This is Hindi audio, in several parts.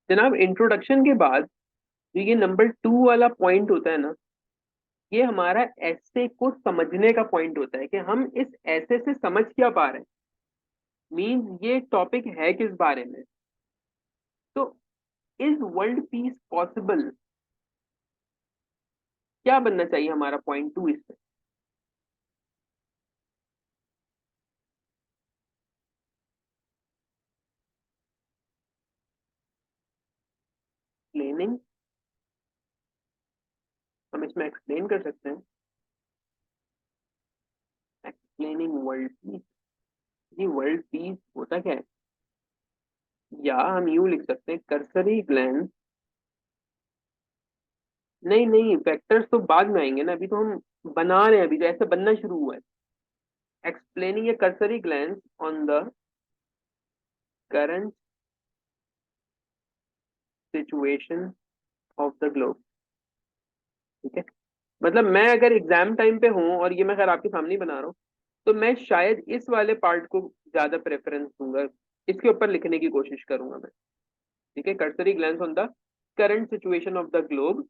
जनाब इंट्रोडक्शन के बाद जो ये नंबर 2 वाला पॉइंट होता है ना, ये हमारा ऐसे को समझने का पॉइंट होता है कि हम इस ऐसे से समझ क्या पा रहे हैं। मीन्स ये टॉपिक है किस बारे में। तो इज वर्ल्ड पीस पॉसिबल, क्या बनना चाहिए हमारा पॉइंट 2 इससे। एक्सप्लेनिंग, हम इसमें एक्सप्लेन कर सकते हैं। Explaining world peace. जी वर्ल्ड पीस होता क्या है, या हम यूं लिख सकते हैं कर्सरी ग्लैंस। नहीं नहीं, फैक्टर्स तो बाद में आएंगे ना, अभी तो हम बना रहे हैं, अभी तो ऐसे बनना शुरू हुआ है। Explaining a cursory glance on the current situation of the globe. ठीक है, मतलब मैं अगर एग्जाम टाइम पे हूँ और ये मैं अगर आपके सामने ही बना रहा हूँ, तो मैं शायद इस वाले पार्ट को ज्यादा प्रेफरेंस दूंगा, इसके ऊपर लिखने की कोशिश करूंगा मैं। ठीक है, cursory glance on the current situation of the globe.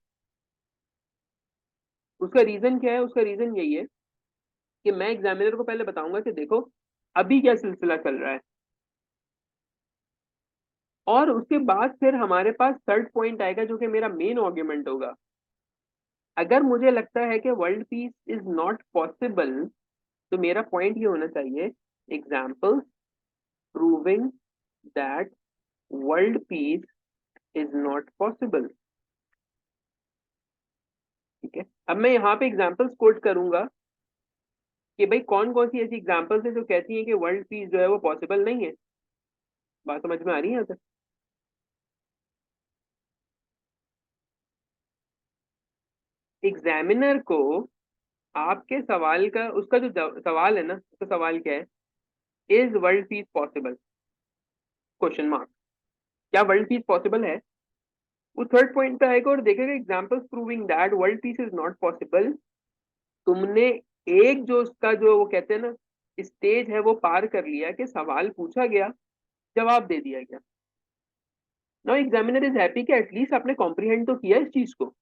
उसका रीजन क्या है, उसका रीजन यही है कि मैं एग्जामिनर को पहले बताऊंगा कि देखो अभी क्या सिलसिला चल रहा है, और उसके बाद फिर हमारे पास थर्ड पॉइंट आएगा जो कि मेरा मेन आर्ग्यूमेंट होगा। अगर मुझे लगता है कि world peace is not possible, तो मेरा पॉइंट ये होना चाहिए, example proving that world peace is not possible. ठीक है, अब मैं यहाँ पे एग्जाम्पल्स कोट करूंगा कि भाई कौन कौन सी ऐसी एग्जाम्पल्स है जो कहती हैं कि वर्ल्ड पीस जो है वो पॉसिबल नहीं है। बात समझ में आ रही है यहाँ तक। एग्जामिनर को आपके सवाल का, उसका जो सवाल है ना, उसका सवाल क्या है, is world peace possible, question mark. क्या वर्ल्ड पीस पॉसिबल है। वो थर्ड पॉइंट पे आएगा और देखेगा examples proving that world peace is not possible. तुमने एक जो उसका जो वो कहते हैं ना स्टेज है वो पार कर लिया कि सवाल पूछा गया, जवाब दे दिया गया। नाउ एग्जामिनर इज हैप्पी कि एटलीस्ट आपने कॉम्प्रिहेंड तो किया इस चीज को।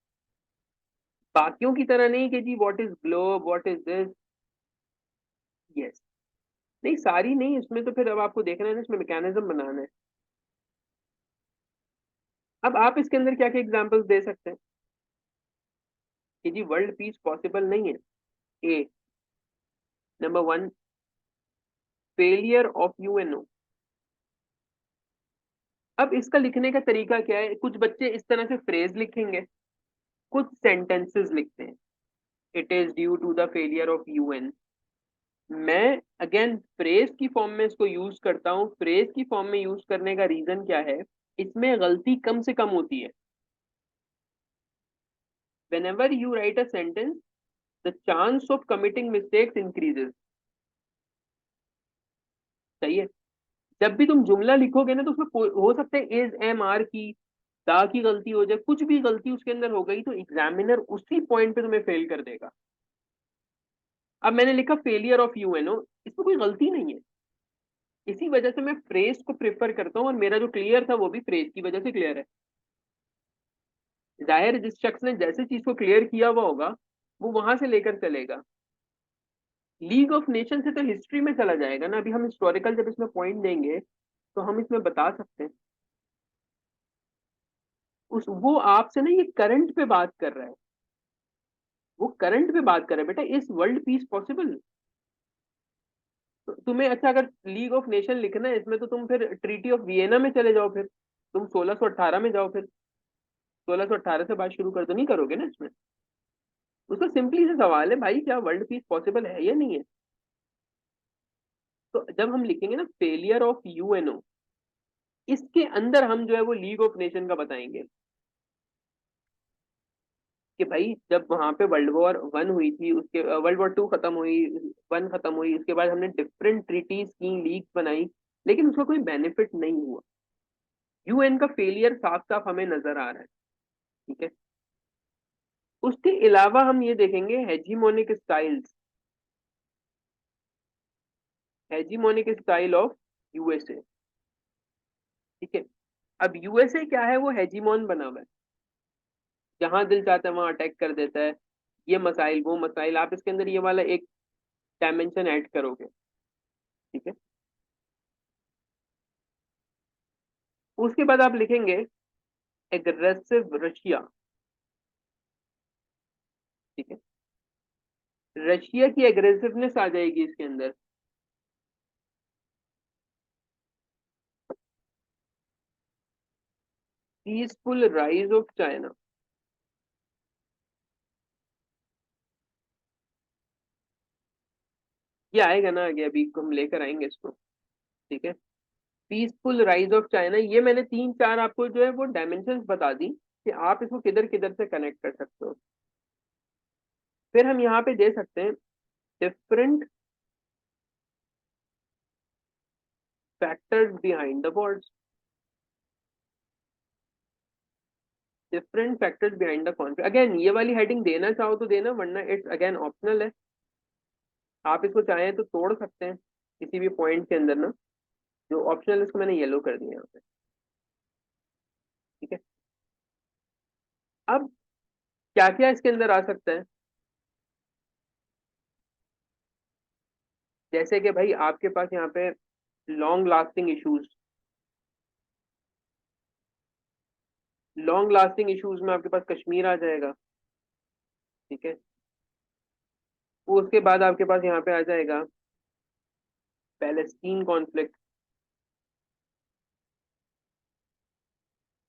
बाकियों की तरह नहीं कि जी what is globe, what is this. Yes, नहीं सारी नहीं, इसमें तो फिर अब आपको देखना है ना, इसमें मैकेनिज्म बनाना है। अब आप इसके अंदर क्या क्या एग्जांपल्स दे सकते हैं कि जी वर्ल्ड पीस पॉसिबल नहीं है। ए, नंबर 1, फेलियर ऑफ यूएनओ। अब इसका लिखने का तरीका क्या है, कुछ बच्चे इस तरह से फ्रेज लिखेंगे, कुछ सेंटेंसेस लिखते हैं, it is due to the failure of UN. मैं अगेन फ्रेज की फॉर्म में इसको यूज करता हूँ। फ्रेज की फॉर्म में यूज करने का रीजन क्या है, इसमें गलती कम से कम होती है। whenever you write a sentence, the chance of committing mistakes increases। सही है, जब भी तुम जुमला लिखोगे ना, तो उसमें हो सकता है इज एम आर की दा की गलती हो जाए, कुछ भी गलती उसके अंदर हो गई तो एग्जामिनर उसी पॉइंट पे तुम्हें फेल कर देगा। अब मैंने लिखा फेलियर ऑफ यूएनओ, इसमें कोई गलती नहीं है। इसी वजह से मैं फ्रेज को प्रेफर करता हूँ, और मेरा जो क्लियर था वो भी फ्रेज की वजह से क्लियर है। जाहिर है, जिस शख्स ने जैसे चीज को क्लियर किया हुआ होगा वो वहां से लेकर चलेगा। लीग ऑफ नेशन से तो हिस्ट्री में चला जाएगा ना, अभी हम हिस्टोरिकल जब इसमें पॉइंट देंगे तो हम इसमें बता सकते हैं। उस वो आपसे ना ये करंट पे बात कर रहा है, वो करंट पे बात कर रहा है बेटा, इस वर्ल्ड पीस पॉसिबल। तो तुम्हें अच्छा अगर लीग ऑफ नेशन लिखना है इसमें, तो तुम फिर ट्रीटी ऑफ वियना में चले जाओ, फिर तुम 1618 में जाओ, फिर 1618 से बात शुरू कर दो, नहीं करोगे ना इसमें। उसका सिंपली से सवाल है भाई, क्या वर्ल्ड पीस पॉसिबल है या नहीं है। तो जब हम लिखेंगे ना फेलियर ऑफ यूएनओ, इसके अंदर हम जो है वो लीग ऑफ नेशन का बताएंगे कि भाई जब वहां पे वर्ल्ड वॉर 1 हुई थी, उसके वर्ल्ड वॉर 2 खत्म हुई, 1 खत्म हुई, उसके बाद हमने डिफरेंट ट्रीटीज की, लीग बनाई, लेकिन उसका कोई बेनिफिट नहीं हुआ। यूएन का फेलियर साफ साफ हमें नजर आ रहा है। ठीक है, उसके अलावा हम ये देखेंगे हेजीमोनिक स्टाइल्स, हेजीमोनिक स्टाइल ऑफ यूएसए। ठीक है, अब यूएसए क्या है, वो हेजीमोन बना हुआ है, जहां दिल चाहता है वहां अटैक कर देता है, ये मसाइल वो मसाइल, आप इसके अंदर ये वाला एक डायमेंशन ऐड करोगे। ठीक है, उसके बाद आप लिखेंगे एग्रेसिव रशिया। ठीक है, रशिया की एग्रेसिवनेस आ जाएगी इसके अंदर। Peaceful rise of China. ये आएगा ना आगे, अभी हम लेकर आएंगे इसको। ठीक है, पीसफुल राइज ऑफ चाइना, ये मैंने तीन चार आपको जो है वो डायमेंशंस बता दी कि आप इसको किधर किधर से कनेक्ट कर सकते हो। फिर हम यहाँ पे दे सकते हैं different factors behind the Wars. Different factors behind the conflict, again ये वाली हेडिंग देना चाहो तो देना, वरना इट्स अगेन ऑप्शनल है। आप इसको चाहें तो तोड़ सकते हैं किसी भी पॉइंट के अंदर ना, जो ऑप्शनल है इसको मैंने येलो कर दिया यहाँ पे। ठीक है, अब क्या क्या इसके अंदर आ सकता है, जैसे कि भाई आपके पास यहाँ पे long lasting issues, long lasting issues में आपके पास कश्मीर आ जाएगा। ठीक है, उसके बाद आपके पास यहाँ पे आ जाएगा पैलेस्टीन कॉन्फ्लिक्ट,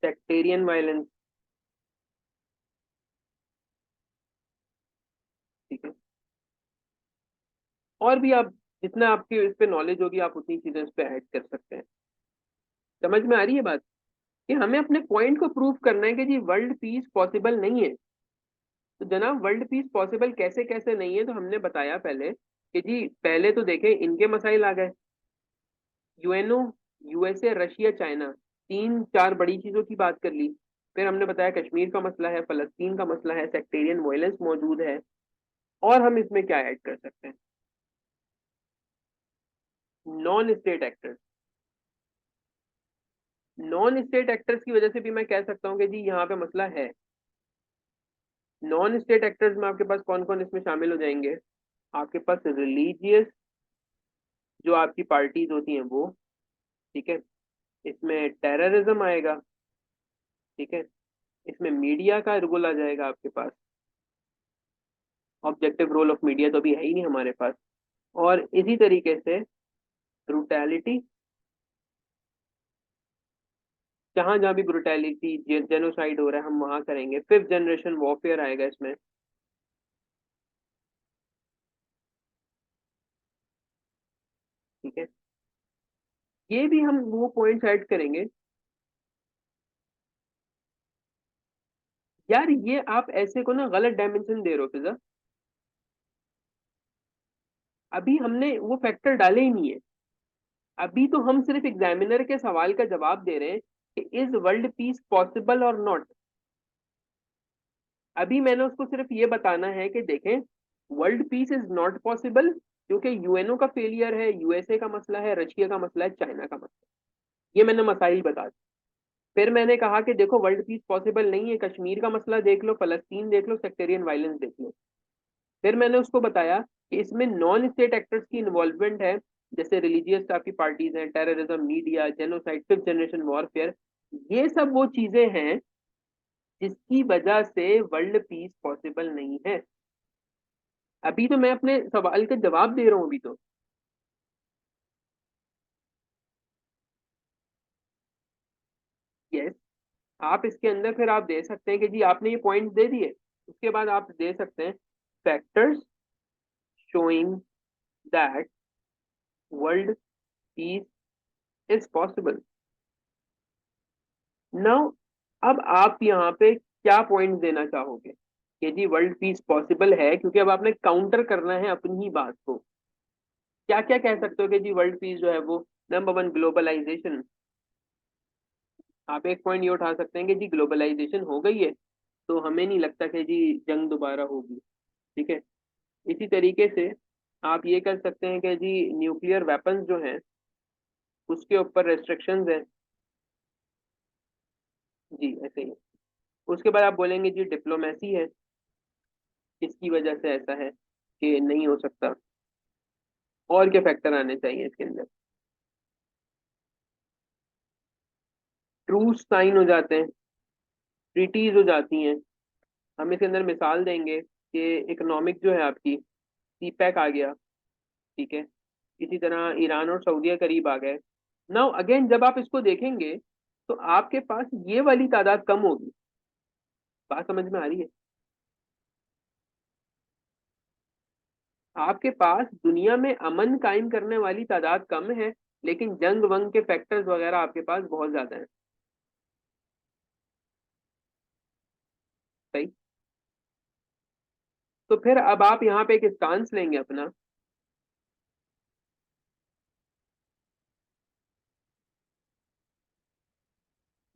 सेक्टेरियन वायलेंस। ठीक है, और भी आप जितना आपकी इस पे नॉलेज होगी आप उतनी चीजें इस पे ऐड कर सकते हैं। समझ में आ रही है बात, कि हमें अपने पॉइंट को प्रूव करना है कि जी वर्ल्ड पीस पॉसिबल नहीं है। तो जनाब वर्ल्ड पीस पॉसिबल कैसे कैसे नहीं है, तो हमने बताया पहले कि जी पहले तो देखें इनके मसाइल आ गए, यूएनओ, यूएसए, रशिया, चाइना, तीन चार बड़ी चीजों की बात कर ली। फिर हमने बताया कश्मीर का मसला है, फलस्तीन का मसला है, सेक्टेरियन वायलेंस मौजूद है, और हम इसमें क्या ऐड कर सकते हैं, non state actors. Non state actors की वजह से भी मैं कह सकता हूँ कि जी यहाँ पे मसला है। नॉन स्टेट एक्टर्स में आपके पास कौन कौन इसमें शामिल हो जाएंगे, आपके पास रिलीजियस जो आपकी पार्टीज होती हैं वो। ठीक है, इसमें टेररिज्म आएगा। ठीक है, इसमें मीडिया का रोल आ जाएगा आपके पास, ऑब्जेक्टिव रोल ऑफ मीडिया तो अभी है ही नहीं हमारे पास। और इसी तरीके से ब्रुटैलिटी, जहां जहां भी ब्रुटैलिटी जेनोसाइड हो रहा है हम वहां करेंगे। फिफ्थ जनरेशन वॉरफेयर आएगा इसमें। ठीक है, ये भी हम वो पॉइंट्स ऐड करेंगे। यार ये आप ऐसे को ना गलत डायमेंशन दे रहे हो फिजा, अभी हमने वो फैक्टर डाले ही नहीं है। अभी तो हम सिर्फ एग्जामिनर के सवाल का जवाब दे रहे हैं कि इज वर्ल्ड पीस पॉसिबल और नॉट। अभी मैंने उसको सिर्फ ये बताना है कि देखें world peace is not possible क्योंकि यूएनओ का फेलियर है, यूएसए का मसला है, रशिया का मसला है, चाइना का मसला है। ये मैंने मसाइल बता दी। फिर मैंने कहा कि देखो वर्ल्ड पीस पॉसिबल नहीं है, कश्मीर का मसला देख लो, फलस्तीन देख लो, सेक्टेरियन वायलेंस देख लो। फिर मैंने उसको बताया कि इसमें नॉन स्टेट एक्टर्स की इन्वॉल्वमेंट है, जैसे रिलीजियस आपकी पार्टीज हैं, terrorism, media, genocide, fifth generation warfare. ये सब वो चीजें हैं जिसकी वजह से वर्ल्ड पीस पॉसिबल नहीं है। अभी तो मैं अपने सवाल का जवाब दे रहा हूँ अभी तो। यस, आप इसके अंदर फिर आप दे सकते हैं कि जी आपने ये पॉइंट दे दिए, उसके बाद आप दे सकते हैं factors showing that world peace is possible. Now, अब आप यहाँ पे क्या पॉइंट देना चाहोगे कि जी वर्ल्ड पीस पॉसिबल है, क्योंकि अब आपने काउंटर करना है अपनी ही बात को। क्या क्या कह सकते हो कि जी वर्ल्ड पीस जो है वो, नंबर वन ग्लोबलाइजेशन। आप एक पॉइंट ये उठा सकते हैं कि जी ग्लोबलाइजेशन हो गई है तो हमें नहीं लगता कि जी जंग दोबारा होगी। ठीक है, इसी तरीके से आप ये कर सकते हैं कि जी न्यूक्लियर वेपन्स जो हैं उसके ऊपर रेस्ट्रिक्शंस हैं। जी ऐसे ही है। उसके बाद आप बोलेंगे जी डिप्लोमेसी है, इसकी वजह से ऐसा है कि नहीं हो सकता। और क्या फैक्टर आने चाहिए इसके अंदर? ट्रूस साइन हो जाते हैं, ट्रीटीज हो जाती हैं। हम इसके अंदर मिसाल देंगे कि इकोनॉमिक जो है आपकी, सीपैक आ गया, ठीक है। इसी तरह ईरान और सऊदीया करीब आ गए। नाउ अगेन जब आप इसको देखेंगे तो आपके पास ये वाली तादाद कम होगी। बात समझ में आ रही है? आपके पास दुनिया में अमन कायम करने वाली तादाद कम है, लेकिन जंग वंग के फैक्टर्स वगैरह आपके पास बहुत ज्यादा हैं। सही। तो फिर अब आप यहाँ पे एक स्टांस लेंगे अपना।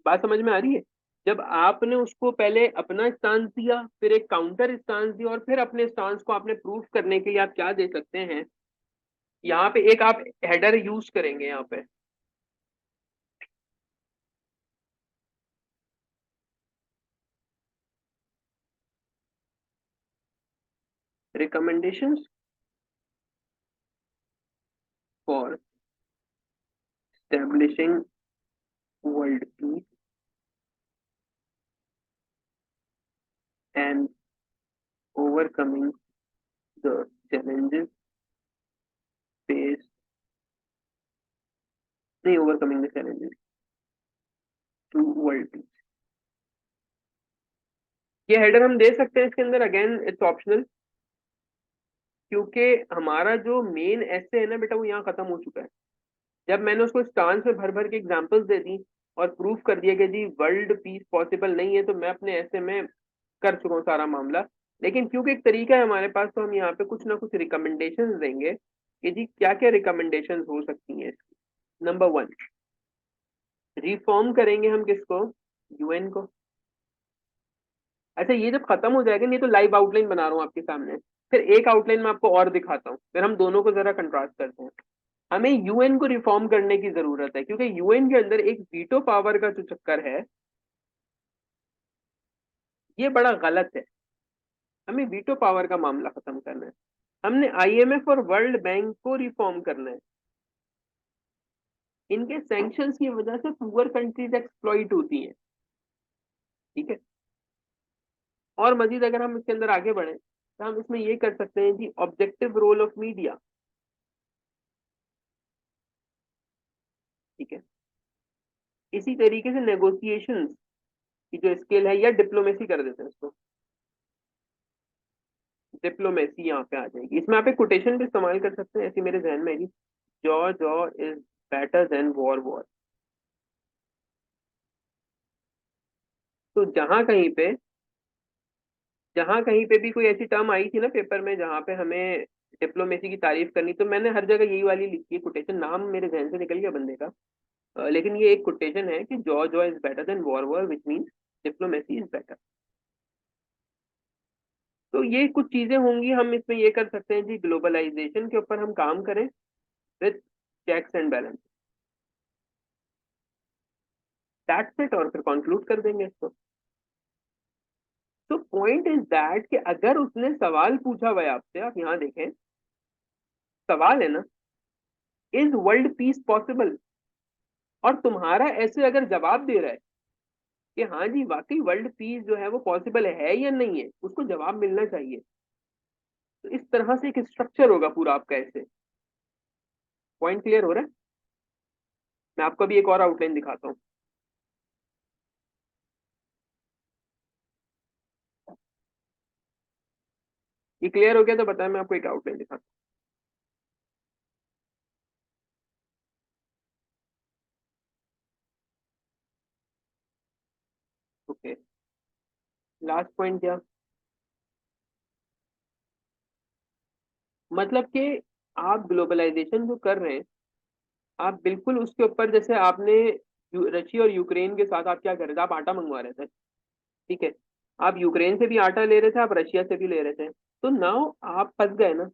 बात समझ में आ रही है? जब आपने उसको पहले अपना स्टांस दिया, फिर एक काउंटर स्टांस दिया, और फिर अपने स्टांस को आपने प्रूफ करने के लिए आप क्या दे सकते हैं, यहाँ पे एक आप हेडर यूज करेंगे यहाँ पे। Recommendations for establishing world peace and overcoming the challenges face, नहीं, overcoming the challenges to world peace. ये हेडर हम दे सकते हैं इसके अंदर, अगेन इट्स ऑप्शनल, क्योंकि हमारा जो मेन ऐसे है ना बेटा, वो यहाँ खत्म हो चुका है। जब मैंने उसको स्टांस में भर भर के एग्जांपल्स दे दी और प्रूफ कर दिया कि जी वर्ल्ड पीस पॉसिबल नहीं है, तो मैं अपने ऐसे में कर चुका हूँ सारा मामला। लेकिन क्योंकि एक तरीका है हमारे पास, तो हम यहाँ पे कुछ ना कुछ रिकमेंडेशंस देंगे कि जी क्या क्या रिकमेंडेशंस हो सकती हैं इसकी। नंबर वन, रिफॉर्म करेंगे हम किसको? यूएन को। अच्छा, ये जब खत्म हो जाएगा, नहीं तो लाइव आउटलाइन बना रहा हूँ आपके सामने, फिर एक आउटलाइन में आपको और दिखाता हूँ, फिर हम दोनों को जरा कंट्रास्ट करते हैं। हमें यूएन को रिफॉर्म करने की जरूरत है, क्योंकि यूएन के अंदर एक वीटो पावर का जो चक्कर है, ये बड़ा गलत है। हमें वीटो पावर का मामला खत्म करना है। हमने आईएमएफ और वर्ल्ड बैंक को रिफॉर्म करना है। इनके सैंक्शंस की वजह से पुअर कंट्रीज एक्सप्लॉइट होती हैं, ठीक है। और मजीद अगर हम इसके अंदर आगे बढ़े, तो हम इसमें ये कर सकते हैं जी, ऑब्जेक्टिव रोल ऑफ मीडिया, ठीक है। इसी तरीके से नेगोशिएशंस की जो स्केल है, या डिप्लोमेसी कर देते हैं इसको, डिप्लोमेसी यहाँ पे आ जाएगी। इसमें आप एक कोटेशन भी इस्तेमाल कर सकते हैं, ऐसी मेरे जहन में है, jaw jaw is better than war war. तो जहां कहीं पे भी कोई ऐसी टर्म आई थी ना पेपर में, जहां पे हमें डिप्लोमेसी की तारीफ करनी, तो मैंने हर जगह यही वाली लिखी है कोटेशन। नाम मेरे जहन से निकल गया बंदे का, लेकिन ये एक कोटेशन है कि jaw jaw is better than war war, which means diplomacy is better. तो ये कुछ चीजें होंगी, हम इसमें ये कर सकते हैं जी, ग्लोबलाइजेशन के ऊपर हम काम करें with checks and balance. That's it, और फिर कंक्लूड कर देंगे इसको। तो पॉइंट इज दैट कि अगर उसने सवाल पूछा हुआ है आपसे, आप यहाँ देखें, सवाल है ना, इज वर्ल्ड पीस पॉसिबल, और तुम्हारा ऐसे अगर जवाब दे रहा है कि हाँ जी वाकई वर्ल्ड पीस जो है वो पॉसिबल है या नहीं है, उसको जवाब मिलना चाहिए। तो इस तरह से एक स्ट्रक्चर होगा पूरा आपका ऐसे। पॉइंट क्लियर हो रहा है? मैं आपको अभी एक और आउटलाइन दिखाता हूँ। ये क्लियर हो गया तो बताया, मैं आपको एक आउटलाइन दिखाता हूँ। ओके, लास्ट पॉइंट क्या? मतलब कि आप ग्लोबलाइजेशन जो कर रहे हैं, आप बिल्कुल उसके ऊपर, जैसे आपने रशिया और यूक्रेन के साथ आप क्या कर रहे थे, आप आटा मंगवा रहे थे, ठीक है। आप यूक्रेन से भी आटा ले रहे थे, आप रशिया से भी ले रहे थे, तो नाउ आप फंस गए ना,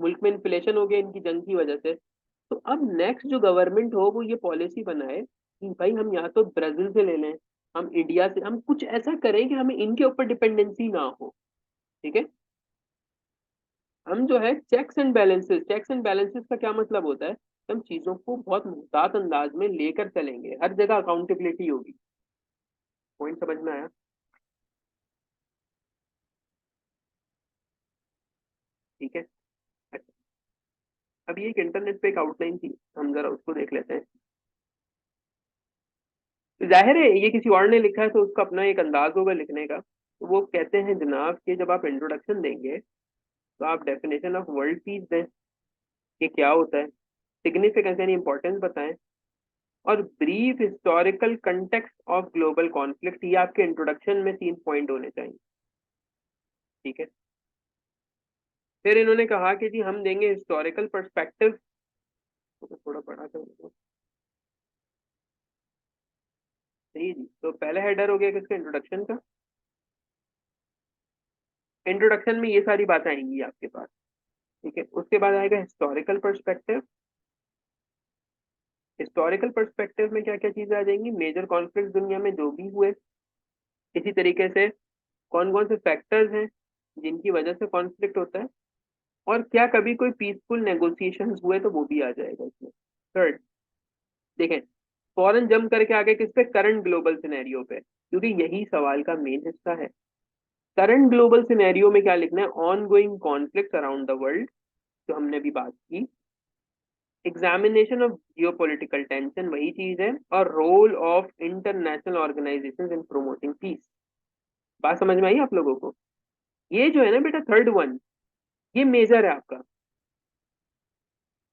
मुल्क में इन्फ्लेशन हो गया इनकी जंग की वजह से। तो अब नेक्स्ट जो गवर्नमेंट हो वो ये पॉलिसी बनाए कि भाई हम या तो ब्राजील से ले लें, हम इंडिया से हम कुछ ऐसा करें कि हमें इनके ऊपर डिपेंडेंसी ना हो। ठीक है, हम जो है चेक्स एंड बैलेंसेस का क्या मतलब होता है, हम चीजों को बहुत मुहतात अंदाज में लेकर चलेंगे, हर जगह अकाउंटेबिलिटी होगी। पॉइंट समझ में आया? ठीक है। अच्छा, अभी एक इंटरनेट पे एक आउटलाइन थी, हम जरा उसको देख लेते हैं। जाहिर है ये किसी और ने लिखा है तो उसका अपना एक अंदाज होगा लिखने का। तो वो कहते हैं जनाब कि जब आप इंट्रोडक्शन देंगे तो आप डेफिनेशन ऑफ वर्ल्ड पीस दें, ये क्या होता है, सिग्निफिकेंस यानी इंपॉर्टेंस बताएं, और brief historical context of global conflict, ये आपके इंट्रोडक्शन में 3 पॉइंट होने चाहिए। ठीक है। फिर इन्होंने कहा कि जी हम देंगे हिस्टोरिकल पर्सपेक्टिव, तो थोड़ा पढ़ा था उनको। सही जी, तो पहला हेडर हो गया किसका, इंट्रोडक्शन का। इंट्रोडक्शन में ये सारी बातें आएंगी आपके पास। ठीक है, उसके बाद आएगा हिस्टोरिकल पर्सपेक्टिव। हिस्टोरिकल पर्सपेक्टिव में क्या क्या चीजें आ जाएंगी, मेजर कॉन्फ्लिक्ट दुनिया में जो भी हुए, इसी तरीके से कौन कौन से फैक्टर्स हैं जिनकी वजह से कॉन्फ्लिक्ट होता है, और क्या कभी कोई पीसफुल नेगोशिएशंस हुए तो वो भी आ जाएगा इसमें। थर्ड, देखें, फौरन जंप करके आगे किस पे, करंट ग्लोबल सिनेरियो पे, क्योंकि यही सवाल का मेन हिस्सा है। करंट ग्लोबल सिनेरियो में क्या लिखना है, on going conflict around the world, जो हमने अभी बात की। एग्जामिनेशन ऑफ जियोपॉलिटिकल टेंशन, वही चीज है, और role of international organisations in promoting peace. बात समझ में आई आप लोगों को? ये जो है ना बेटा थर्ड वन, ये मेजर है आपका।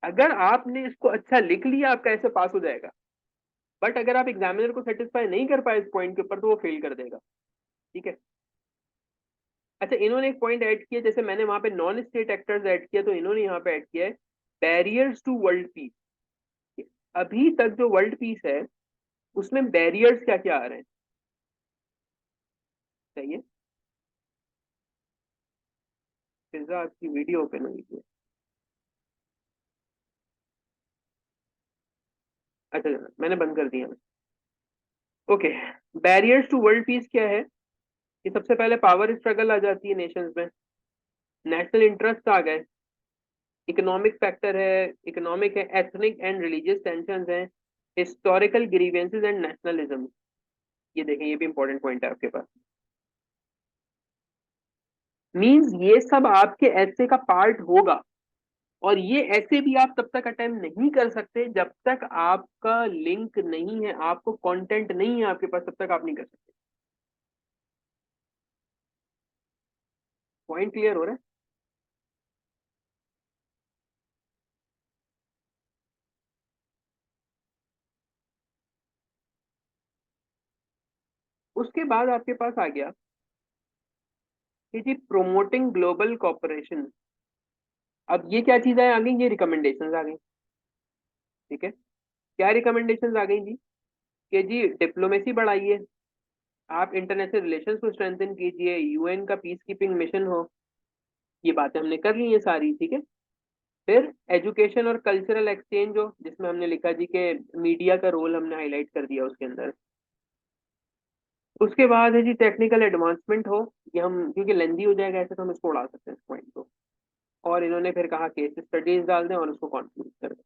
अगर आपने इसको अच्छा लिख लिया आपका ऐसे पास हो जाएगा, बट अगर आप एग्जामिनर को सेटिस्फाई नहीं कर पाए इस पॉइंट के ऊपर तो वो फेल कर देगा। ठीक है। अच्छा, इन्होंने एक पॉइंट ऐड किया, जैसे मैंने वहां पे नॉन स्टेट एक्टर्स ऐड किया, तो इन्होंने यहाँ पे ऐड किया है बैरियर्स टू वर्ल्ड पीस। अभी तक जो वर्ल्ड पीस है उसमें बैरियर्स क्या क्या आ रहे हैं, चाहिए? पिज्जा आपकी वीडियो ओपन हुई थी? अच्छा अच्छा, मैंने बंद कर दिया। Okay, barriers to world peace क्या है, कि सबसे पहले पावर स्ट्रगल आ जाती है नेशंस में, नेशनल इंटरेस्ट आ गए, इकोनॉमिक फैक्टर है, इकोनॉमिक है, एथनिक एंड रिलीजियस टेंशन है, हिस्टोरिकल ग्रीवेंसेस एंड नेशनलिज्म। ये देखें, ये भी इंपॉर्टेंट पॉइंट है आपके पास। मींस ये सब आपके ऐसे का पार्ट होगा, और ये ऐसे भी आप तब तक अटेम्प्ट नहीं कर सकते जब तक आपका लिंक नहीं है, आपको कंटेंट नहीं है आपके पास, तब तक आप नहीं कर सकते। पॉइंट क्लियर हो रहा है? उसके बाद आपके पास आ गया कि जी प्रोमोटिंग ग्लोबल कॉपरेशन। अब ये क्या चीज है आ गई, ये रिकमेंडेशंस आ गई। ठीक है, क्या रिकमेंडेशंस आ गई जी, कि जी डिप्लोमेसी बढ़ाइए, आप इंटरनेशनल रिलेशंस को स्ट्रेंथन कीजिए, यूएन का पीस कीपिंग मिशन हो। ये बातें हमने कर ली है सारी। ठीक है। फिर एजुकेशन और कल्चरल एक्सचेंज हो, जिसमें हमने लिखा जी के मीडिया का रोल हमने हाईलाइट कर दिया उसके अंदर। उसके बाद है जी टेक्निकल एडवांसमेंट हो, ये हम क्योंकि लेंदी हो जाएगा ऐसे तो हम इसको उड़ा सकते हैं इस पॉइंट को। और इन्होंने फिर कहा केस स्टडीज डाल दें और उसको कॉन्क्लूड कर दें।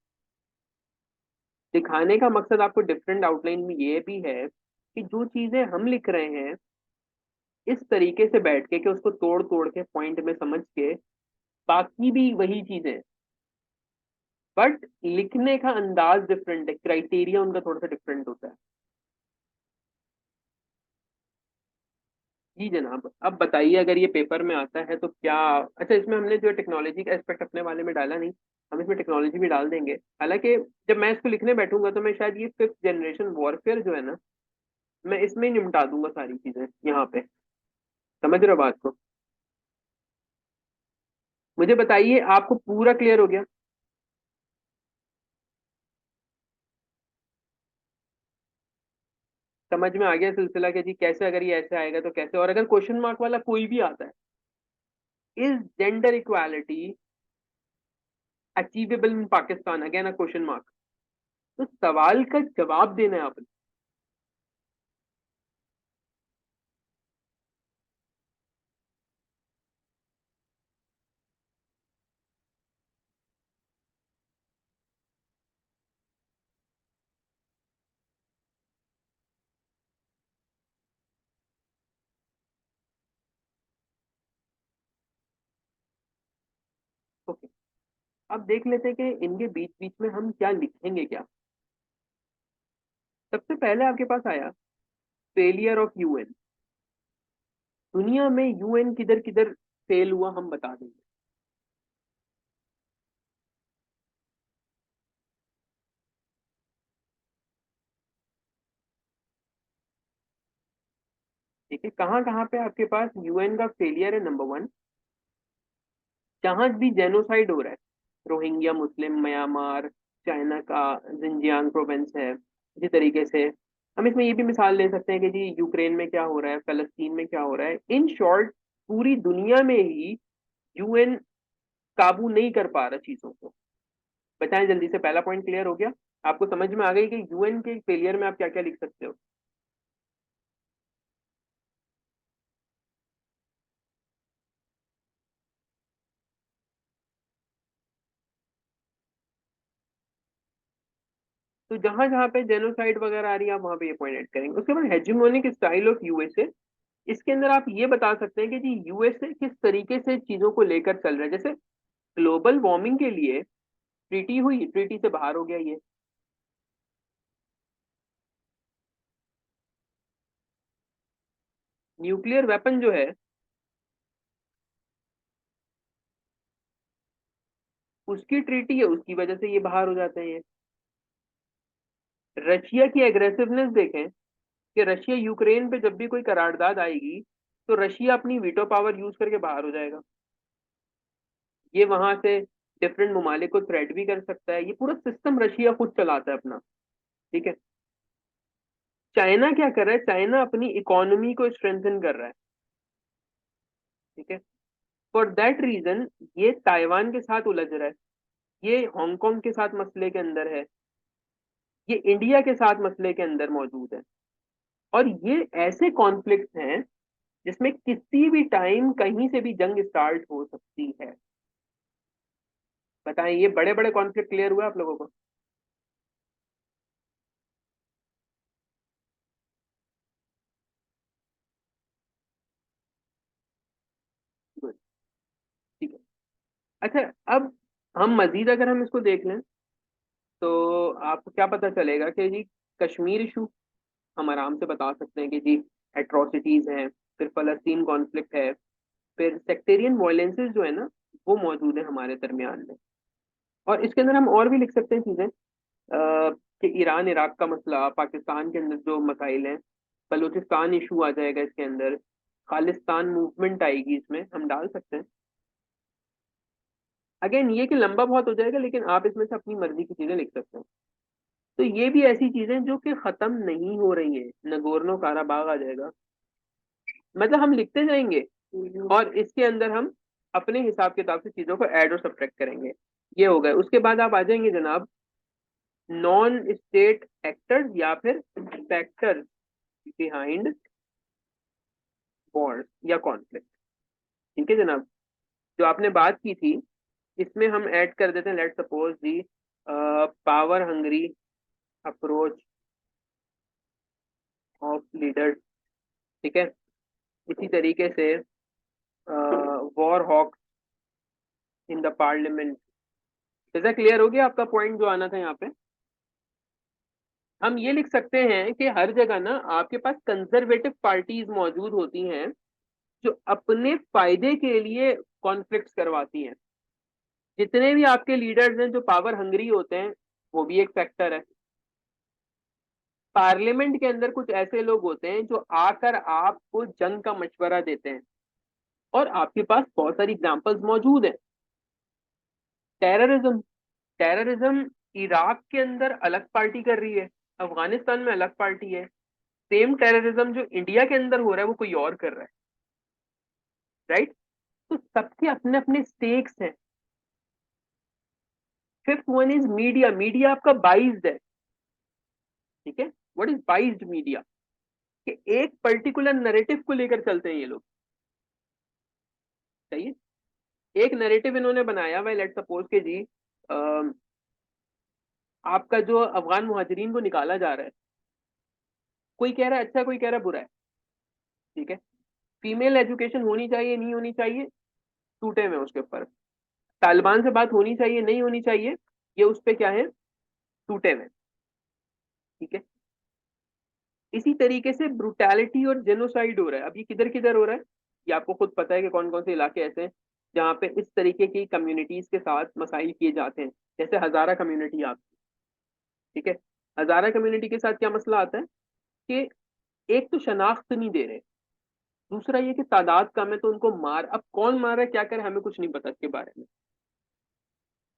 दिखाने का मकसद आपको डिफरेंट आउटलाइन में ये भी है कि जो चीजें हम लिख रहे हैं इस तरीके से बैठ के, कि उसको तोड़ तोड़ के पॉइंट में समझ के, बाकी भी वही चीजें, बट लिखने का अंदाज डिफरेंट है, क्राइटेरिया उनका थोड़ा सा डिफरेंट होता है। जी जनाब, अब बताइए अगर ये पेपर में आता है तो क्या। अच्छा, इसमें हमने जो टेक्नोलॉजी का एस्पेक्ट अपने वाले में डाला नहीं, हम इसमें टेक्नोलॉजी भी डाल देंगे। हालांकि जब मैं इसको लिखने बैठूंगा तो मैं शायद ये 5th जनरेशन वॉरफेयर जो है ना, मैं इसमें ही निपटा दूंगा सारी चीजें यहाँ पे। समझ रहे हो बात को? मुझे बताइए, आपको पूरा क्लियर हो गया? समझ में आ गया सिलसिला कि जी कैसे, अगर ये ऐसे आएगा तो कैसे, और अगर क्वेश्चन मार्क वाला कोई भी आता है, is gender equality achievable in Pakistan, again a question mark, तो सवाल का जवाब देना है आपने। ओके, अब देख लेते हैं कि इनके बीच बीच में हम क्या लिखेंगे क्या। सबसे पहले आपके पास आया फेलियर ऑफ यूएन। दुनिया में यूएन किधर किधर फेल हुआ हम बता देंगे। ठीक है, कहाँ कहाँ पे आपके पास यूएन का फेलियर है। नंबर वन, जहां भी जेनोसाइड हो रहा है, रोहिंग्या मुस्लिम, म्यांमार, चाइना का जिंजियांग प्रोविंस है, इसी तरीके से हम इसमें ये भी मिसाल ले सकते हैं कि जी यूक्रेन में क्या हो रहा है, फलस्तीन में क्या हो रहा है। इन शॉर्ट पूरी दुनिया में ही यूएन काबू नहीं कर पा रहा चीजों को। बताएं जल्दी से, पहला पॉइंट क्लियर हो गया? आपको समझ में आ गई कि यूएन के फेलियर में आप क्या क्या लिख सकते हो। तो जहां जहां पे जेनोसाइड वगैरह आ रही है आप वहां पे ये पॉइंट ऐड करेंगे। उसके बाद हेजिमोनिक स्टाइल ऑफ यूएसए, इसके अंदर आप ये बता सकते हैं कि जी यूएसए किस तरीके से चीजों को लेकर चल रहा है। जैसे ग्लोबल वार्मिंग के लिए ट्रीटी हुई, ट्रीटी से बाहर हो गया ये। न्यूक्लियर वेपन जो है उसकी ट्रीटी है, उसकी वजह से ये बाहर हो जाते हैं ये। रशिया की एग्रेसिवनेस देखें कि रशिया यूक्रेन पे जब भी कोई करारदाद आएगी तो रशिया अपनी वीटो पावर यूज करके बाहर हो जाएगा। ये वहां से डिफरेंट ममालिक को थ्रेट भी कर सकता है। ये पूरा सिस्टम रशिया खुद चलाता है अपना। ठीक है, चाइना क्या कर रहा है, चाइना अपनी इकोनॉमी को स्ट्रेंथन कर रहा है। ठीक है, फॉर दैट रीजन ये ताइवान के साथ उलझ रहा है, ये हांगकांग के साथ मसले के अंदर है, ये इंडिया के साथ मसले के अंदर मौजूद है। और ये ऐसे कॉन्फ्लिक्ट हैं जिसमें किसी भी टाइम कहीं से भी जंग स्टार्ट हो सकती है। बताएं, ये बड़े बड़े कॉन्फ्लिक्ट क्लियर हुआ आप लोगों को? Good, ठीक है। अच्छा, अब हम मजीद अगर हम इसको देख लें तो आपको क्या पता चलेगा कि जी कश्मीर इशू हम आराम से बता सकते हैं कि जी एट्रोसिटीज हैं, फिर फलस्तीन कॉन्फ्लिक्ट है, फिर सेक्टेरियन वायलेंसेस जो है ना वो मौजूद है हमारे दरमियान में। और इसके अंदर हम और भी लिख सकते हैं चीजें, कि ईरान इराक का मसला, पाकिस्तान के अंदर जो मसाइल हैं, बलूचिस्तान इशू आ जाएगा इसके अंदर, खालिस्तान मूवमेंट आएगी, इसमें हम डाल सकते हैं। अगेन ये कि लंबा बहुत हो जाएगा, लेकिन आप इसमें से अपनी मर्जी की चीजें लिख सकते हैं। तो ये भी ऐसी चीजें जो कि खत्म नहीं हो रही है। नगोर्नो काराबाग आ जाएगा, मतलब हम लिखते जाएंगे और इसके अंदर हम अपने हिसाब किताब से चीजों को ऐड और सब्ट्रैक्ट करेंगे। ये हो गया। उसके बाद आप आ जाएंगे जनाब नॉन स्टेट एक्टर्स या फिर फैक्टर्स बिहाइंड वॉर्स या कॉन्फ्लिक्ट। ठीक है जनाब, जो आपने बात की थी इसमें हम ऐड कर देते हैं, let suppose the power hungry approach of leaders. ठीक है, इसी तरीके से war hawk in the parliament. जैसा क्लियर हो गया आपका पॉइंट जो आना था यहाँ पे? हम ये लिख सकते हैं कि हर जगह ना आपके पास कंजर्वेटिव पार्टीज मौजूद होती हैं जो अपने फायदे के लिए कॉन्फ्लिक्ट्स करवाती हैं। जितने भी आपके लीडर्स हैं जो पावर हंग्री होते हैं वो भी एक फैक्टर है। पार्लियामेंट के अंदर कुछ ऐसे लोग होते हैं जो आकर आपको जंग का मशवरा देते हैं, और आपके पास बहुत सारी एग्जांपल्स मौजूद हैं। टेररिज्म, टेररिज्म इराक के अंदर अलग पार्टी कर रही है, अफगानिस्तान में अलग पार्टी है। सेम टेररिज्म जो इंडिया के अंदर हो रहा है वो कोई और कर रहा है। राइट, तो सबके अपने अपने स्टेक्स हैं। Fifth one is media. Media आपका बाइज्ड है। ठीक है, व्हाट इज बाइज्ड मीडिया? कि एक पर्टिकुलर नैरेटिव को लेकर चलते हैं ये लोग। सही है, एक नैरेटिव इन्होंने बनाया हुआ है, लेट सपोज के जी आपका जो अफगान मुहाजिरीन को निकाला जा रहा है, कोई कह रहा है अच्छा, कोई कह रहा है बुरा है। ठीक है, फीमेल एजुकेशन होनी चाहिए नहीं होनी चाहिए, टूटे हुए हैं उसके ऊपर। तालिबान से बात होनी चाहिए नहीं होनी चाहिए, ये उस पे क्या है, टूटे हुए। ठीक है। इसी तरीके से ब्रुटैलिटी और जेनोसाइड हो रहा है। अब ये किधर किधर हो रहा है, ये आपको खुद पता है कि कौन कौन से इलाके ऐसे हैं जहाँ पे इस तरीके की कम्युनिटीज के साथ मसाइल किए जाते हैं। जैसे हजारा कम्युनिटी आप, ठीक है, हजारा कम्युनिटी के साथ क्या मसला आता है कि एक तो शनाख्त नहीं दे रहे, दूसरा ये कि तादाद कम है तो उनको मार, अब कौन मार रहा है क्या कर रहा है हमें कुछ नहीं पता इसके बारे में।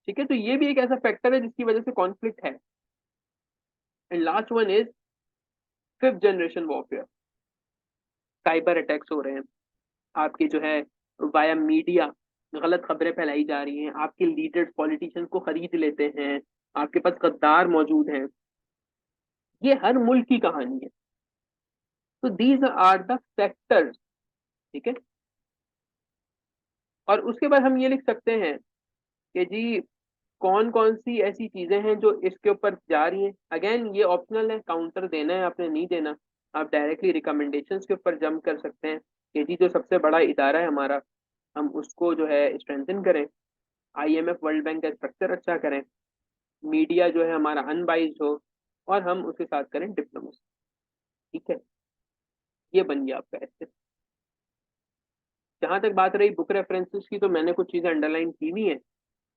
ठीक है, तो ये भी एक ऐसा फैक्टर है जिसकी वजह से कॉन्फ्लिक्ट है। And last one is fifth generation warfare. Cyber attacks हो रहे हैं आपके जो है, वाया मीडिया गलत खबरें फैलाई जा रही हैं, आपके लीडर्स पॉलिटिशियंस को खरीद लेते हैं, आपके पास गद्दार मौजूद हैं। ये हर मुल्क की कहानी है। तो दीज आर द फैक्टर्स। ठीक है। और उसके बाद हम ये लिख सकते हैं कि जी कौन कौन सी ऐसी चीजें हैं जो इसके ऊपर जा रही हैं। अगेन ये ऑप्शनल है, काउंटर देना है आपने नहीं देना। आप डायरेक्टली रिकमेंडेशंस के ऊपर जंप कर सकते हैं कि जी जो सबसे बड़ा इदारा है हमारा, हम उसको जो है स्ट्रेंथन करें, आईएमएफ वर्ल्ड बैंक का स्ट्रक्चर अच्छा करें, मीडिया जो है हमारा अनबाइज्ड हो, और हम उसके साथ करें डिप्लोमेसी। ठीक है, ये बन गया आपका ऐसे। जहां तक बात रही बुक रेफरेंसेस की, तो मैंने कुछ चीजें अंडरलाइन की हुई है।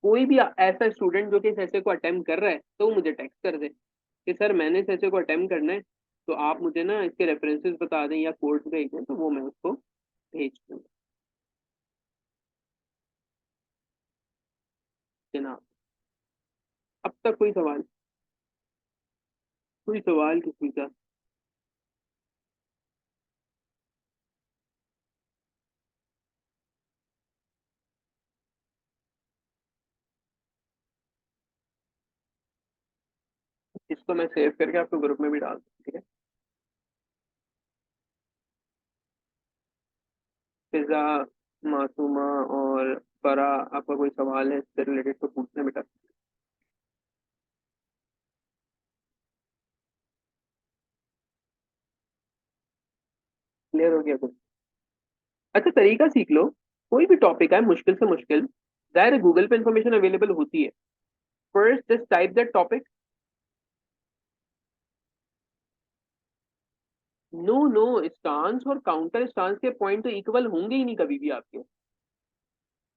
कोई भी ऐसा स्टूडेंट जो कि इस ऐसे को अटेम्प्ट कर रहा है तो वो मुझे टेक्स्ट कर दे कि सर मैंने इस ऐसे को अटेम्प्ट करना है, तो आप मुझे ना इसके रेफरेंसेस बता दें या कोर्स भेज दें, तो वो मैं उसको भेज दूंगा। जनाब, अब तक कोई सवाल, कोई सवाल किसी का? इसको मैं सेव करके आपको ग्रुप में भी डाल दूँ, ठीक है। फिजा, मासूमा और फरा, आपका कोई सवाल है इससे रिलेटेड तो पूछना बेटा। क्लियर हो गया कुछ? अच्छा, तरीका सीख लो। कोई भी टॉपिक है मुश्किल से मुश्किल, जाहिर गूगल पे इंफॉर्मेशन अवेलेबल होती है। First just type that topic. No no, stance और काउंटर स्टांस के पॉइंट तो इक्वल होंगे ही नहीं कभी भी आपके।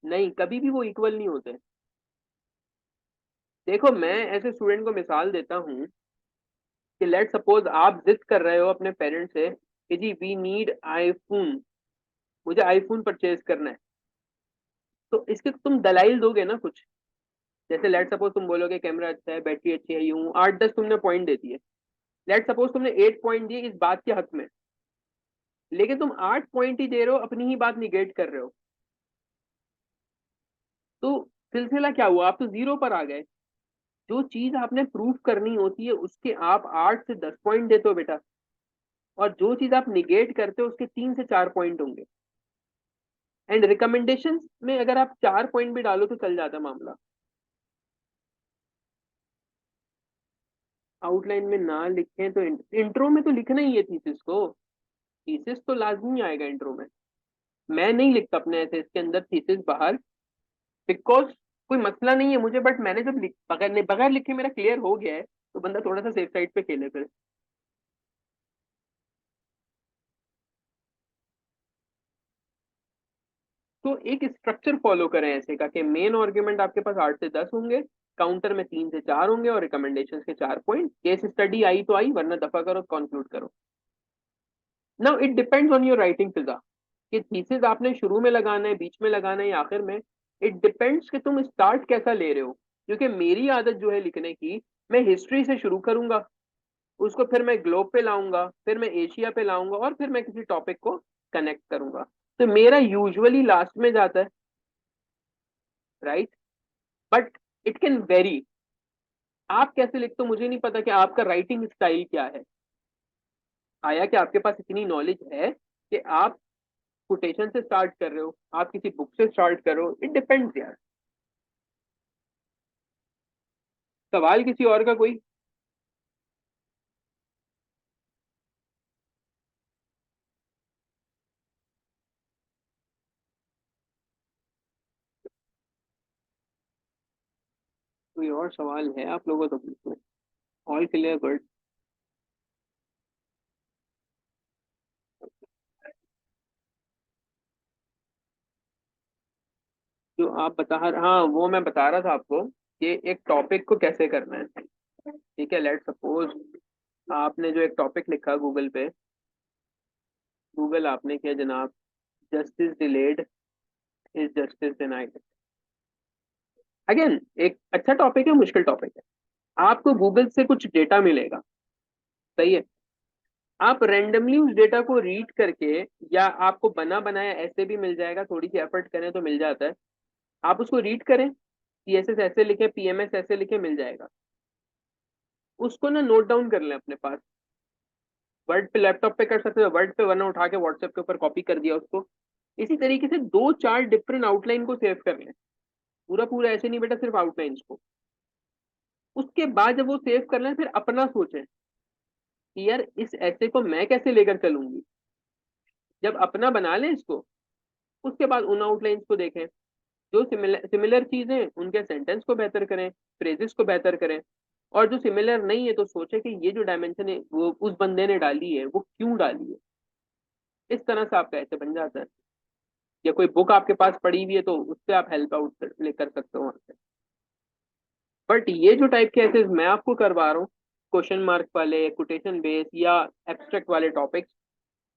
नहीं, कभी भी वो इक्वल नहीं होते। देखो मैं ऐसे स्टूडेंट को मिसाल देता हूँ कि लेट सपोज आप जिद कर रहे हो अपने पेरेंट्स से कि जी वी नीड आईफोन, मुझे आईफोन परचेज करना है। तो इसके तुम दलाइल दोगे ना कुछ। जैसे लेट सपोज तुम बोलोगे कैमरा अच्छा है, बैटरी अच्छी है, यूं 8-10 तुमने पॉइंट दे दिए। लेट सपोज तुमने 8 पॉइंट दिए इस बात के हक में, लेकिन तुम 8 पॉइंट ही दे रहे हो, अपनी ही बात निगेट कर रहे हो। तो सिलसिला क्या हुआ, आप तो जीरो पर आ गए। जो चीज आपने प्रूफ करनी होती है उसके आप 8 से 10 पॉइंट देते हो बेटा, और जो चीज आप निगेट करते हो उसके 3 से 4 पॉइंट होंगे। एंड रिकमेंडेशन में अगर आप 4 पॉइंट भी डालो तो चल जाता है मामला। आउटलाइन में ना लिखें तो इंट्रो में तो लिखना ही है थीसिस को। थीसिस तो लाजमी आएगा इंट्रो में। मैं नहीं लिखता अपने ऐसे इसके अंदर थीसिस बाहर, बिकॉज कोई मसला नहीं है मुझे, बट मैंने जब बगैर बगैर लिखे मेरा क्लियर हो गया है, तो बंदा थोड़ा सा सेफ साइड पे खेले फिर। तो एक स्ट्रक्चर फॉलो करें ऐसे का कि मेन आर्ग्यूमेंट आपके पास 8 से 10 होंगे, काउंटर में 3 से 4 होंगे, और रिकमेंडेशन के 4 पॉइंट। केस स्टडी आई तो आई, वरना दफा करो, कंक्लूड करो। Now it depends on your writing फिजा, कि थीसिस आपने शुरू में लगाना है, बीच में लगाना है, या आखिर में। इट डिपेंड्स कि तुम स्टार्ट कैसा ले रहे हो। क्योंकि मेरी आदत जो है लिखने की, मैं हिस्ट्री से शुरू करूंगा, उसको फिर मैं ग्लोब पे लाऊंगा, फिर मैं एशिया पे लाऊंगा, और फिर मैं किसी टॉपिक को कनेक्ट करूंगा। तो मेरा यूजुअली लास्ट में जाता है, right. But it can very. आप कैसे लिखते हो मुझे नहीं पता कि आपका राइटिंग स्टाइल क्या है। आया कि आपके पास इतनी नॉलेज है कि आप कोटेशन से स्टार्ट कर रहे हो, आप किसी बुक से स्टार्ट कर रहे हो, इट डिपेंड्स यार। सवाल किसी और का कोई? कोई और सवाल है आप लोगों तो पूछो। All clear, good. जो आप हाँ वो मैं बता रहा था आपको कि एक टॉपिक को कैसे करना है। ठीक है, लेट सपोज आपने जो एक टॉपिक लिखा गूगल पे, गूगल आपने किया जनाब, justice delayed is justice denied. Again एक अच्छा टॉपिक है, मुश्किल टॉपिक है। आपको गूगल से कुछ डेटा मिलेगा, सही है। आप रैंडमली उस डेटा को रीड करके, या आपको बना बनाया ऐसे भी मिल जाएगा, थोड़ी सी एफर्ट करें तो मिल जाता है। आप उसको रीड करें, सीएसएस ऐसे लिखे, पीएमएस ऐसे लिखे, मिल जाएगा। उसको ना नोट डाउन कर लें अपने पास। वर्ड पे, लैपटॉप पे कर सकते हो वर्ड पे, वरना उठा के व्हाट्सएप के ऊपर कॉपी कर दिया उसको। इसी तरीके से दो चार डिफरेंट आउटलाइन को सेव कर लें। पूरा पूरा ऐसे नहीं बेटा, सिर्फ आउटलाइंस को। उसके बाद जब वो सेव कर लें, फिर अपना सोचें कि यार इस ऐसे को मैं कैसे लेकर चलूंगी। जब अपना बना लें इसको, उसके बाद उन आउटलाइंस को देखें। जो सिमिलर सिमिलर चीजें उनके सेंटेंस को बेहतर करें, फ्रेजेस को बेहतर करें। और जो सिमिलर नहीं है तो सोचे कि ये जो डायमेंशन है वो उस बंदे ने डाली है, वो क्यों डाली है। इस तरह से आपका ऐसे बन जाता है। या कोई बुक आपके पास पड़ी हुई है तो उससे आप हेल्प आउट लेकर सकते हो वहां से। बट ये जो टाइप के ऐसे मैं आपको करवा रहा हूँ, क्वेश्चन मार्क वाले, कोटेशन बेस या एब्स्ट्रैक्ट वाले टॉपिक्स,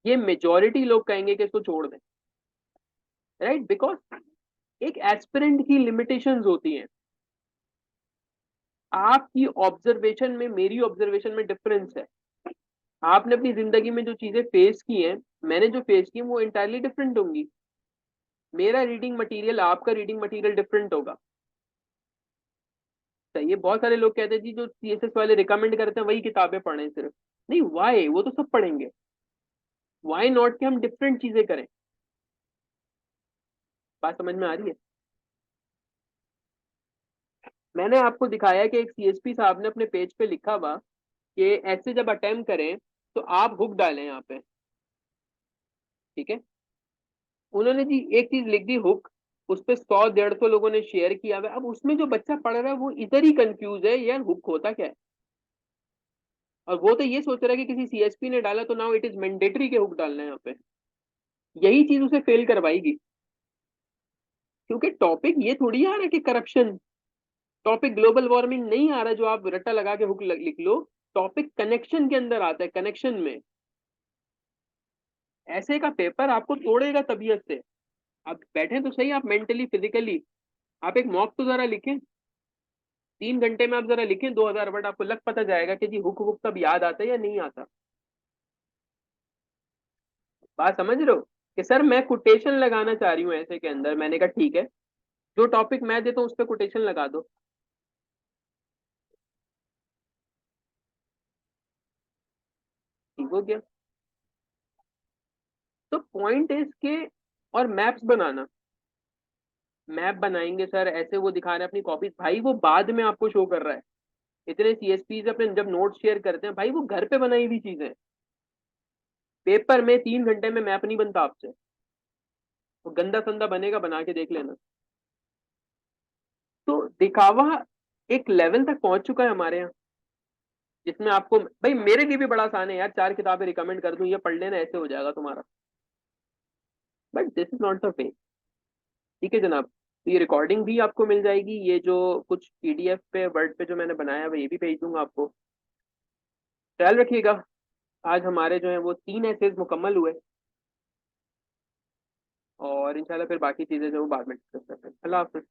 ये मेजोरिटी लोग कहेंगे कि इसको छोड़ दें। राइट, बिकॉज एक एस्पिरेंट की लिमिटेशंस होती हैं। आपकी ऑब्जर्वेशन में, मेरी ऑब्जर्वेशन में डिफरेंस है। आपने अपनी जिंदगी में जो चीजें फेस की हैं, मैंने जो फेस की हैं, वो इंटायरली डिफरेंट होंगी। मेरा रीडिंग मटेरियल, आपका रीडिंग मटेरियल डिफरेंट होगा। सही है, बहुत सारे लोग कहते हैं जी जो सीएसएस वाले रिकमेंड करते हैं वही किताबें पढ़ें सिर्फ। नहीं, वाई, वो तो सब पढ़ेंगे। वाई नॉट कि हम डिफरेंट चीजें करें। बात समझ में आ रही है। मैंने आपको दिखाया कि एक सीएसपी साहब ने अपने पेज पे लिखा हुआ कि ऐसे जब अटेम्प्ट करें तो आप हुक डालें यहाँ पे। ठीक है, उन्होंने जी एक चीज लिख दी, हुक। उस पे 100 150 लोगों ने शेयर किया हुआ है। अब उसमें जो बच्चा पढ़ रहा है वो इधर ही कंफ्यूज है यार, हुक होता क्या है। और वो तो ये सोच रहा है कि किसी सीएसपी ने डाला तो नाउ इट इज मैंडेटरी के हुक डालना है यहाँ पे। यही चीज उसे फेल करवाएगी। क्योंकि टॉपिक ये थोड़ी आ रहा है कि करप्शन, टॉपिक ग्लोबल वार्मिंग नहीं आ रहा जो आप रट्टा लगा के हुक लिख लो। टॉपिक कनेक्शन के अंदर आता है, कनेक्शन में। ऐसे का पेपर आपको तोड़ेगा तबीयत से। आप बैठे तो सही, आप मेंटली फिजिकली आप एक मॉक तो जरा लिखें। 3 घंटे में आप जरा लिखें 2000 वर्ड, आपको लग पता जाएगा कि जी हुक हुक तब याद आता है या नहीं आता। बात समझ रहे हो कि सर मैं कोटेशन लगाना चाह रही हूँ ऐसे के अंदर। मैंने कहा ठीक है, जो टॉपिक मैं देता हूँ उस पर कोटेशन लगा दो। ठीक हो गया। तो पॉइंट इज के, और मैप्स बनाना। मैप बनाएंगे सर, ऐसे वो दिखा रहे हैं अपनी कॉपीज, भाई वो बाद में आपको शो कर रहा है। इतने सीएसपी अपने जब नोट शेयर करते हैं भाई, वो घर पे बनाई हुई चीजें। पेपर में 3 घंटे में मैप नहीं बनता आपसे। वो गंदा संदा बनेगा, बना के देख लेना। तो दिखावा एक लेवल तक पहुंच चुका है हमारे यहाँ, जिसमें आपको भाई, मेरे लिए भी बड़ा आसान है यार, 4 किताबें रिकमेंड कर दूं ये पढ़ लेना, ऐसे हो जाएगा तुम्हारा। But this is not the way. ठीक है जनाब, तो ये रिकॉर्डिंग भी आपको मिल जाएगी, ये जो कुछ पीडीएफ पे, वर्ड पे जो मैंने बनाया है ये भी भेज दूंगा आपको। ख्याल रखिएगा। आज हमारे जो है वो 3 एसेज मुकम्मल हुए। और इंशाल्लाह फिर बाकी चीजें जो है वो बाद में डिस्कस करते हैं। अल्लाह हाफिज।